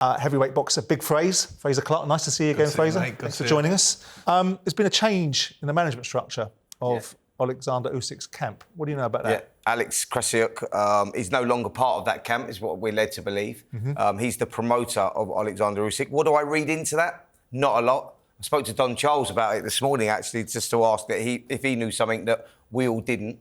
heavyweight boxer, big Frazer Clarke. Nice to see you again, Frazer. Thanks for joining us. There's been a change in the management structure of Oleksandr Usyk's camp. What do you know about that? Yeah, Oleksandr Usyk is no longer part of that camp, is what we're led to believe. He's the promoter of Oleksandr Usyk. What do I read into that? Not a lot. I spoke to Don Charles about it this morning, actually, just to ask that if he knew something that we all didn't.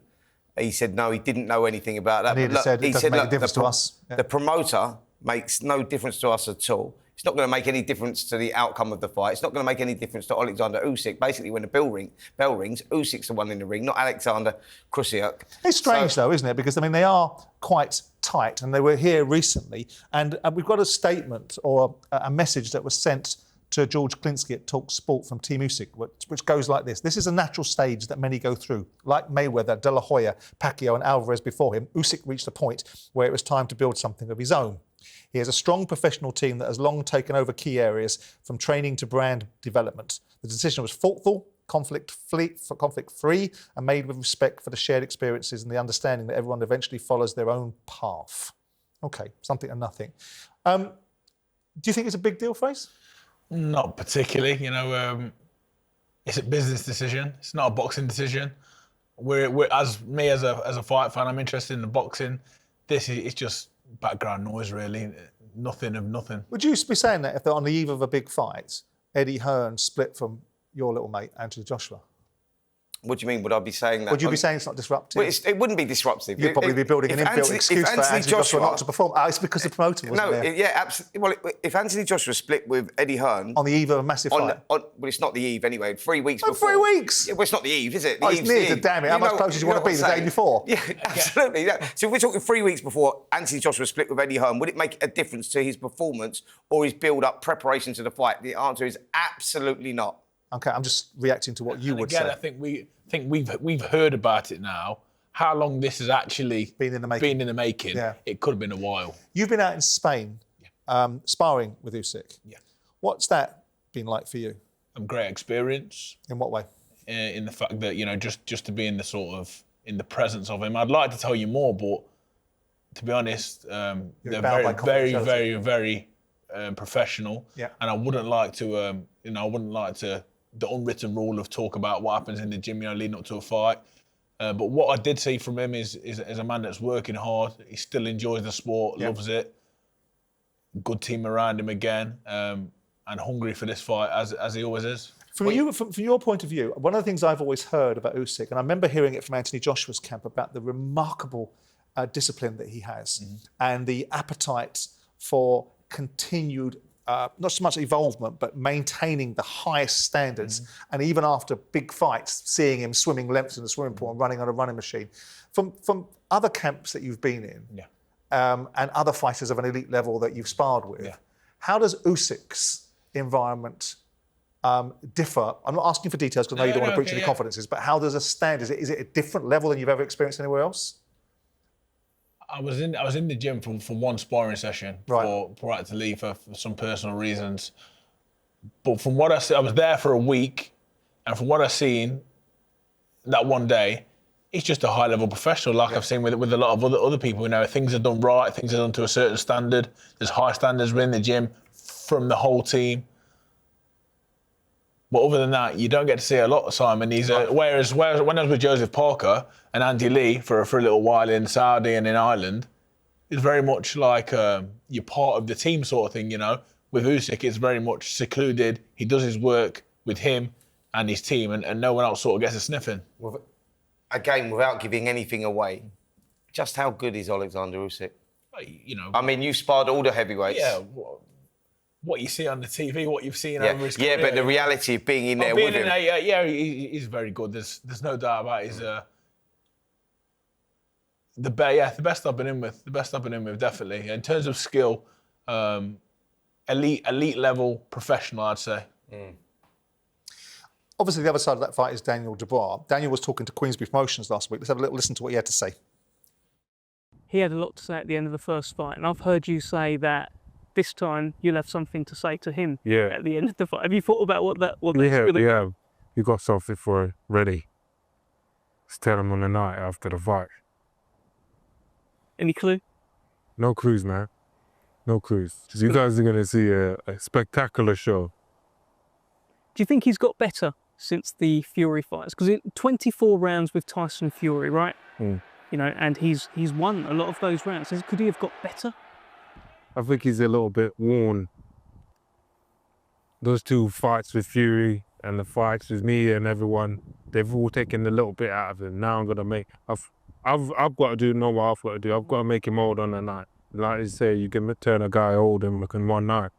He said no, he didn't know anything about that. And he said, make a difference to us. Yeah. The promoter makes no difference to us at all. It's not going to make any difference to the outcome of the fight. It's not going to make any difference to Oleksandr Usyk. Basically, when the bell rings, Usyk's the one in the ring, not Oleksandr Usyk. It's strange, though, isn't it? Because, I mean, they are quite tight, and they were here recently. And we've got a statement or a message that was sent to George Klinsky at talkSPORT from Team Usyk, which goes like this. This is a natural stage that many go through. Like Mayweather, De La Hoya, Pacquiao and Alvarez before him, Usyk reached a point where it was time to build something of his own. He has a strong professional team that has long taken over key areas from training to brand development. The decision was thoughtful, conflict-free and made with respect for the shared experiences and the understanding that everyone eventually follows their own path. OK, something and nothing. Do you think it's a big deal, Fraser? Not particularly, you know. It's a business decision. It's not a boxing decision. We're as a fight fan, I'm interested in the boxing. It's just background noise, really. Nothing of nothing. Would you be saying that if they're on the eve of a big fight, Eddie Hearn split from your little mate Anthony Joshua? What do you mean? Would I be saying that? Would you be saying it's not disruptive? Well, it wouldn't be disruptive. You'd probably be building an inbuilt excuse for Anthony Joshua not to perform. It's because the promoter wasn't there. Yeah, absolutely. Well, if Anthony Joshua split with Eddie Hearn... On the eve of a massive fight? Well, it's not the eve anyway. 3 weeks before. 3 weeks? Yeah, well, it's not the eve, is it? It's near to damn it. How much closer do you want to be the day before? Yeah, absolutely. Yeah. So if we're talking 3 weeks before Anthony Joshua split with Eddie Hearn, would it make a difference to his performance or his build-up preparation to the fight? The answer is absolutely not. OK, I'm just reacting to what you would say. I think we've heard about it now. How long this has actually been in the making? Yeah. It could have been a while. You've been out in Spain, sparring with Usyk. Yeah. What's that been like for you? A great experience. In what way? In the fact that, you know, just to be in the presence of him. I'd like to tell you more, but to be honest, they're very professional. Yeah. And I wouldn't like to, the unwritten rule of talk about what happens in the gym, you know, leading up to a fight. But what I did see from him is a man that's working hard. He still enjoys the sport, loves it. Good team around him again, and hungry for this fight as he always is. From your point of view, one of the things I've always heard about Usyk, and I remember hearing it from Anthony Joshua's camp about the remarkable discipline that he has and the appetite for continued not so much evolvement, but maintaining the highest standards. And even after big fights, seeing him swimming lengths in the swimming pool and running on a running machine. From other camps that you've been in, and other fighters of an elite level that you've sparred with, how does Usyk's environment differ? I'm not asking for details because I know you don't want to breach any confidences, but how does it stand? Is it a different level than you've ever experienced anywhere else? I was in the gym for one sparring session prior to leave for some personal reasons. But from what I see, I was there for a week, and from what I've seen that one day, he's just a high-level professional, like I've seen with a lot of other people. You know, things are done right, things are done to a certain standard. There's high standards within the gym from the whole team. But other than that, you don't get to see a lot of Simon. Whereas when I was with Joseph Parker and Andy Lee for a little while in Saudi and in Ireland, it's very much like you're part of the team sort of thing, you know. With Usyk, it's very much secluded. He does his work with him and his team, and no one else sort of gets a sniffing. Again, without giving anything away, just how good is Oleksandr Usyk? You know, I mean, you sparred all the heavyweights. Yeah. What you see on the TV, what you've seen over his career. Yeah, but the reality of being in there with him. He's very good. There's no doubt about it. He's the best I've been in with. The best I've been in with, definitely. In terms of skill, elite level professional, I'd say. Obviously, the other side of that fight is Daniel Dubois. Daniel was talking to Queensberry Promotions last week. Let's have a little listen to what he had to say. He had a lot to say at the end of the first fight, and I've heard you say that this time you'll have something to say to him at the end of the fight. Have you thought about what that's really... Yeah, we got something for ready. Let's tell him on the night after the fight. Any clue? No clues, man. No clues. You guys are going to see a spectacular show. Do you think he's got better since the Fury fights? Because 24 rounds with Tyson Fury, right? You know, and he's won a lot of those rounds. Could he have got better? I think he's a little bit worn. Those 2 fights with Fury and the fights with me and everyone, they've all taken a little bit out of him. Now I'm gonna make. I've got to know what I've got to do. I've got to make him old on the night. Like you say, you can turn a guy old in one night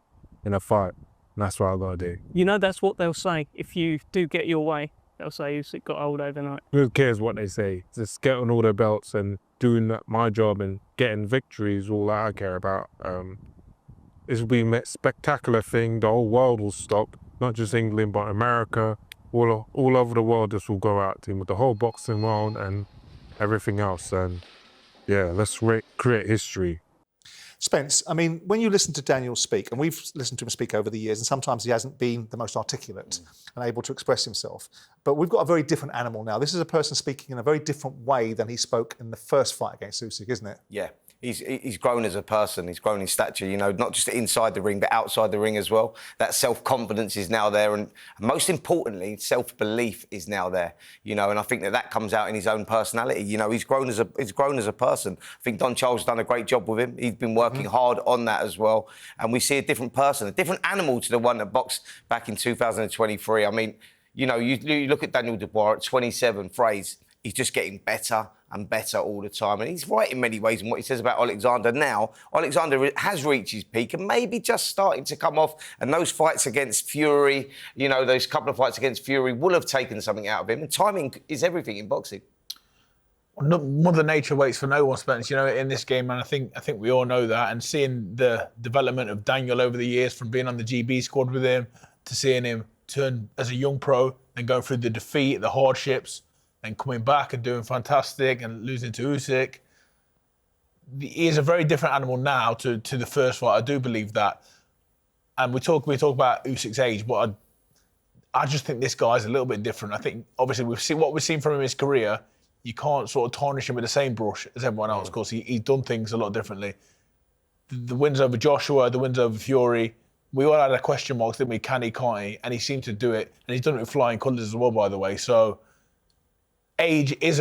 in a fight. And that's what I've got to do. You know, that's what they'll say. If you do get your way, they'll say Usyk got old overnight. Who cares what they say? Just getting all the belts and doing my job and getting victories, all that I care about. This will be a spectacular thing. The whole world will stop, not just England, but America, all over the world. This will go out to him with the whole boxing world and everything else. And yeah, let's create history. Spence, I mean, when you listen to Daniel speak, and we've listened to him speak over the years, and sometimes he hasn't been the most articulate and able to express himself, but we've got a very different animal now. This is a person speaking in a very different way than he spoke in the first fight against Usyk, isn't it? Yeah. He's grown as a person. He's grown in stature, you know, not just inside the ring, but outside the ring as well. That self-confidence is now there. And most importantly, self-belief is now there, you know, and I think that comes out in his own personality. You know, he's grown as a person. I think Don Charles has done a great job with him. He's been working hard on that as well. And we see a different person, a different animal to the one that boxed back in 2023. I mean, you know, you look at Daniel Dubois at 27, Frazer, he's just getting better and better all the time. And he's right in many ways in what he says about Oleksandr now. Oleksandr has reached his peak and maybe just starting to come off. And those fights against Fury, you know, those couple of fights against Fury will have taken something out of him. And timing is everything in boxing. Mother Nature waits for no one, Spence, you know, in this game. And I think we all know that. And seeing the development of Daniel over the years, from being on the GB squad with him to seeing him turn as a young pro and going through the defeat, the hardships, and coming back and doing fantastic and losing to Usyk. He is a very different animal now to the first fight. I do believe that. And we talk about Usyk's age, but I just think this guy's a little bit different. I think, obviously, we've seen from him in his career. You can't sort of tarnish him with the same brush as everyone else, because he's done things a lot differently. The wins over Joshua, the wins over Fury, we all had a question mark, didn't we? Can he, can't he? And he seemed to do it. And he's done it with flying colours as well, by the way. So age is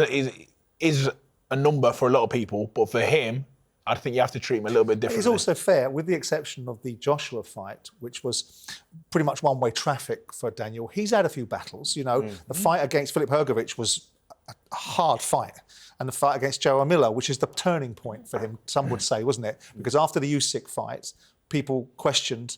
a number for a lot of people, but for him, I think you have to treat him a little bit differently. It's also fair, with the exception of the Joshua fight, which was pretty much one-way traffic for Daniel. He's had a few battles, you know. The fight against Filip Hrgovic was a hard fight. And the fight against Joe Miller, which is the turning point for him, some would say, wasn't it? Because after the Usyk fight, people questioned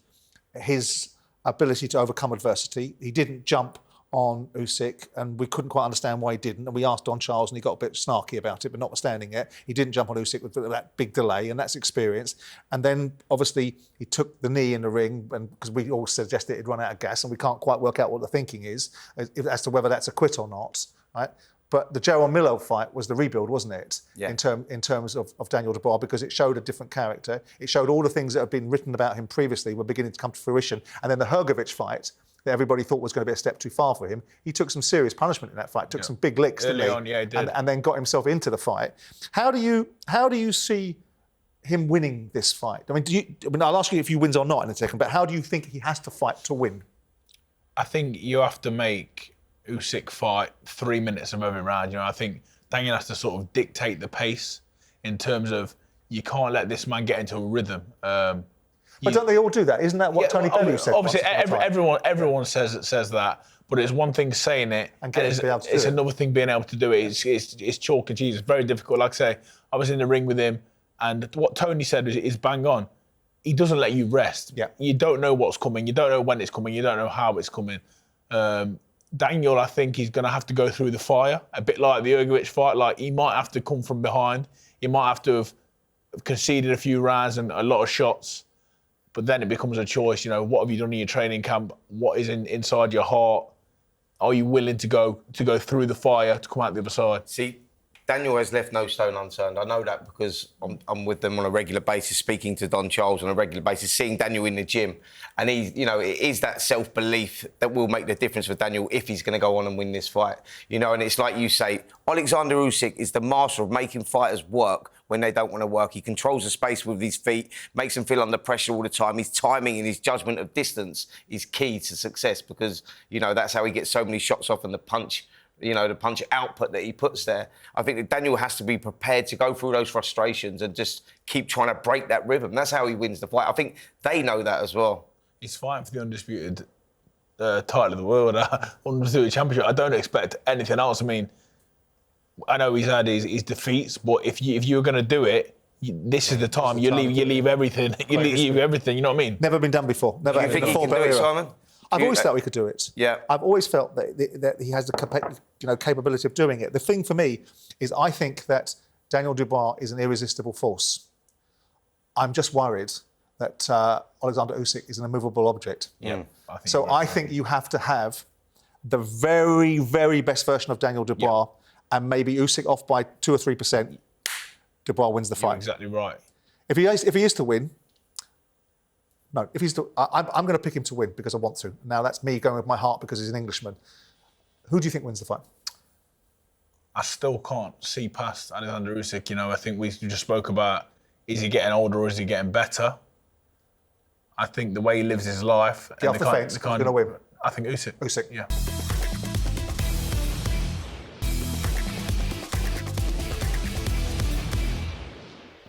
his ability to overcome adversity. He didn't jump on Usyk, and we couldn't quite understand why he didn't. And we asked Don Charles, and he got a bit snarky about it, but notwithstanding it, he didn't jump on Usyk with that big delay, and that's experience. And then, obviously, he took the knee in the ring, and because we all suggested he'd run out of gas, and we can't quite work out what the thinking is as to whether that's a quit or not, right? But the Joe Miller fight was the rebuild, wasn't it? Yeah. In terms of Daniel Dubois, because it showed a different character. It showed all the things that had been written about him previously were beginning to come to fruition. And then the Hrgovic fight, that everybody thought was going to be a step too far for him, he took some serious punishment in that fight, took some big licks, early didn't he? on, yeah, he did. And then got himself into the fight. How do you see him winning this fight? I mean, I'll ask you if he wins or not in a second, but how do you think he has to fight to win? I think you have to make Usyk fight 3 minutes of every round. You know, I think Daniel has to sort of dictate the pace in terms of you can't let this man get into a rhythm. But don't they all do that? Isn't that what Tony Bellew said? Obviously, everyone says that, but it's one thing saying it, and it's another thing being able to do it. It's chalk and cheese. It's very difficult. Like I say, I was in the ring with him, and what Tony said is bang on. He doesn't let you rest. Yeah. You don't know what's coming. You don't know when it's coming. You don't know how it's coming. Daniel, I think he's going to have to go through the fire, a bit like the Hrgovic fight. Like, he might have to come from behind. He might have to have conceded a few rounds and a lot of shots. But then it becomes a choice, you know, what have you done in your training camp? What is inside your heart? Are you willing to go through the fire to come out the other side? See, Daniel has left no stone unturned. I know that because I'm with them on a regular basis, speaking to Don Charles on a regular basis, seeing Daniel in the gym. And it is that self-belief that will make the difference for Daniel if he's going to go on and win this fight. You know, and it's like you say, Oleksandr Usyk is the master of making fighters work when they don't want to work. He controls the space with his feet, makes them feel under pressure all the time. His timing and his judgment of distance is key to success because, you know, that's how he gets so many shots off and the punch, you know, the punch output that he puts there. I think that Daniel has to be prepared to go through those frustrations and just keep trying to break that rhythm. That's how he wins the fight. I think they know that as well. He's fighting for the undisputed title of the world, undisputed championship. I don't expect anything else. I mean, I know he's had his defeats, but if you were going to do it, this is the time. You leave everything. You leave everything. You know what I mean? Never been done before. Never. Do you think he can do it, Simon? I've always felt he could do it. Yeah. I've always felt that he has the capability of doing it. The thing for me is I think that Daniel Dubois is an irresistible force. I'm just worried that Oleksandr Usyk is an immovable object. Yeah. I think you have to have the very, very best version of Daniel Dubois and maybe Usyk off by 2 or 3%. Dubois wins the fight. You're exactly right. If he is to win, no. If he's to, I'm going to pick him to win because I want to. Now that's me going with my heart because he's an Englishman. Who do you think wins the fight? I still can't see past Oleksandr Usyk. You know, I think we just spoke about, is he getting older or is he getting better? I think the way he lives his life. Get off the fence. He's going to win. I think Usyk. Usyk. Yeah.